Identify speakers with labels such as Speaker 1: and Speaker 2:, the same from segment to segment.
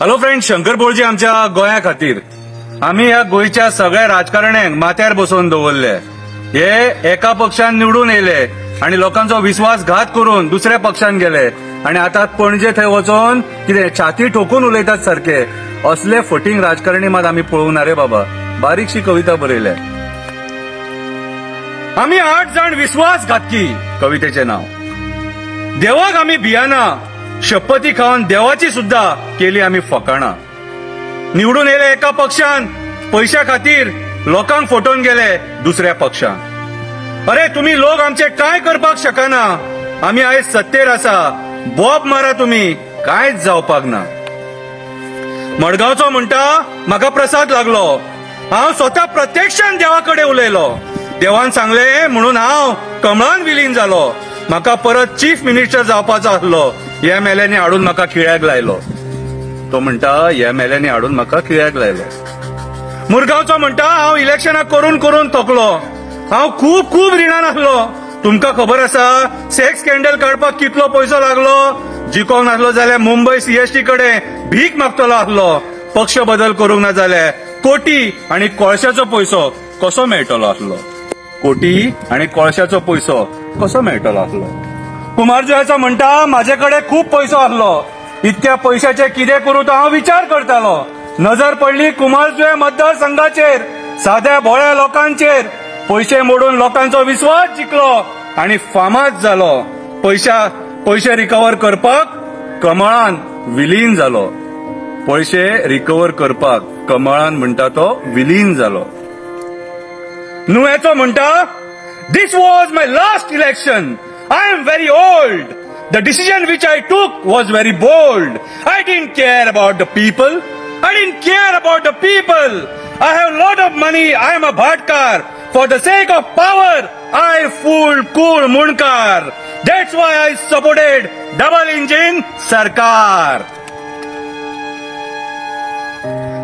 Speaker 1: Hello friend, Shankar बोळजी आमच्या गोंया खातीर आम्ही ह्या गोयच्या सगळ्या राजकारण्यांक माथ्यार बसोवन दवरले। हे एका पक्षान निवडून येयले आणि लोकांचो विश्वासघात करून दुसऱ्या पक्षान गेले आणि आता पणजे थंय वचोन कितें छाती ठोकून उलयतात सारखे। असले फटींग राजकारणी मात आमी पळोवना रे बाबा। बारीकशी कविता बरयल्या, आमी 8 जण विश्वासघातकी कवितेचे नाव। देवाक आमी भियाना, शपथी खावन देवाची सुद्धा केली आमी फकाणां। निवडून येयले एका पक्षान, पैशा खातीर लोकांक फटोवन गेले दुसऱ्या पक्षान। अरे तुम्ही लोक आमचे काय करपाक शकना, आमी आयज सत्तेर आसा, बोब मारा तुम्ही, कांयच जावपाक ना। मडगांवचो म्हणटा म्हाका प्रसाद लागलो, हांव स्वता प्रत्यक्षान देवाकडे उलयलो। देवान सांगले म्हणून हांव कमळान विलीन जालो। म्हाका परत चीफ मिनिस्टर जावपाचो आसलो, ह्या मेल्यांनी हाडून म्हाका खिळ्याक लायलो। तो म्हणटा ह्या मेल्यांनी हाडून म्हाका खिळ्याक लायलो। मुरगांवचो म्हणटा हांव इलेक्शनां करून करून थकलो, हांव खूब खूब रिणान आसलो। तुमकां खबर आसा सेक्स स्कॅन्डल काडपाक कितलो पयसो लागलो? जिखोंक नासलो जाल्यार मुंबय सीएसटी कडेन भीक मागतलो आसलो। पक्ष बदल करूंक ना जाल्यार कोटी आनी कोळशाचो पयसो कसो मेळटलो आसलो? कोटी आनी कोळशाचो पयसो कसो मेळटलो आसलो? कुमारजुयाचो म्हणटा म्हाजे कडेन खूब पयसो आसलो, इतक्या पैशाचे कितें करूं तो हांव विचार करतालो। नजर पडली कुमारजुया मतदारसंघाचेर, साध्या भोळ्या लोकांचेर। पैसे मोडून लोकांचो विश्वास जिखलो आणि फामाद जालो। पैसे रिकवर करपाक कमळान विलीन जालो। पैसे रिकवर करपाक कमळान म्हणटा तो विलीन जालो। नुयेचो म्हणटा this was my last election, I am very old, the decision which I took was very bold. I didn't care about the people. I didn't care about the people. I have a lot of money. I am a bhatkar. For the sake of power, I fooled cool Munkar. That's why I supported double engine सरकार।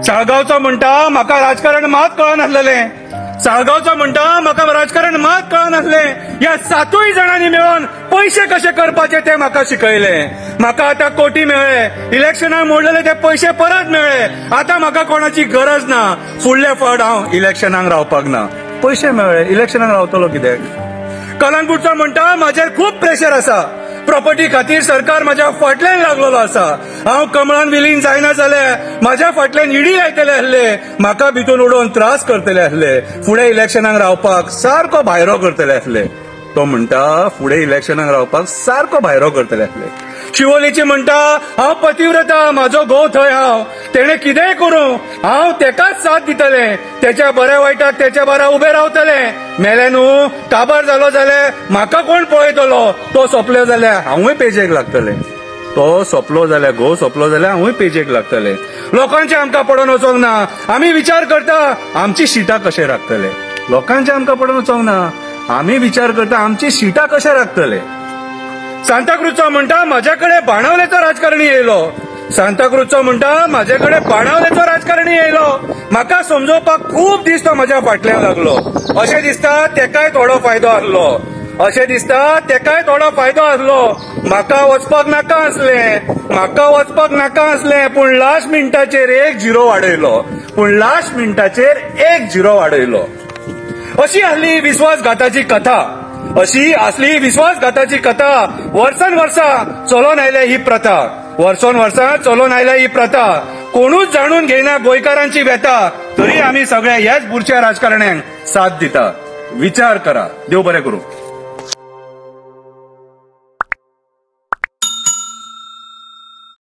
Speaker 1: साळगावचो म्हणटा म्हाका राजकारण मात कळनासलें। साळगावचो म्हणटा म्हाका राजकारण मात कळनासलें। या 7 जणांनी मेळून पैसे कशे करपाचे ते म्हाका शिकयले। म्हाका आता कोटी मेळ्ळे, इलेक्शनाक मोडलेले ते पैसे परत मेळ्ळे। आता म्हाका कोणाची गरज ना, फुडले फावट हांव इलेक्शनाक रावपाक ना। पैसे मेळ्ळे, इलेक्शनाक रावतलो कित्याक? कलंगूटचो म्हणटा म्हाजेर खूब प्रेशर आसा, प्रॉपर्टी खातीर सरकार म्हाज्या फाटल्यान लागलेलो आसा। हांव कमळान विलीन जायना जाल्यार म्हाज्या फाटल्यान इडी लायतले आसले, म्हाका भितून उडोवन त्रास करतले आसले, फुडें इलेक्शनाक रावपाक सारको भायरो करतले आसले। तो म्हणटा फुडें इलेक्शनाक रावपाक सारको भायरो करतले आसले। शिवोलेची म्हणटा हांव पतिव्रता, म्हाजो घोव थंय हांव, तेणे कितेंय करूं हांव तेकाच साथ दितलें, तेच्या बऱ्या वायटाक तेच्या बारा उबे रावतले। मेले न्हू, काबार जालो जाल्यार म्हाका कोण पळयतलो? तो सोंपलो जाल्यार हांवूय पेजेक लागतलें। तो सोंपलो जाल्यार, घोव सोंपलो जाल्यार हांवूय पेजेक लागतलें। लोकांचे आमकां पडोवन वचोंक ना, आमी विचार करता आमची शिटां कशे राखतले। लोकांचे आमकां पडोवन वचोंक ना, आमी विचार करता आमची शिटां कशे राखतले। सांताक्रूजचो म्हणटा म्हाजेकडे बाणावलेचो राजकारणी येयलो। सांताक्रूजचो म्हणटा म्हाजेकडे बाणावलेचो राजकारणी येयलो, म्हाका समजोवपाक खूब दीस तो म्हाज्या फाटल्यान लागलो। अशें दिसता तेकाय थोडो फायदो आसलो, अशें दिसता तेकाय थोडो फायदो आसलो। म्हाका वचपाक नाका आसलें, पूण लास्ट मिनटाचेर 1 झिरो वाडयलो। अशी आसली विश्वासघाताची कथा। वर्सान वर्सा चलोवन आयल्या ही प्रथा, कोणूच जाणून घेयना गोंयकारांची व्यथा। तरी आमी सगळे ह्याच बुरच्या राजकारण्यांक साथ दिता। विचार करा। देव बरें करूं।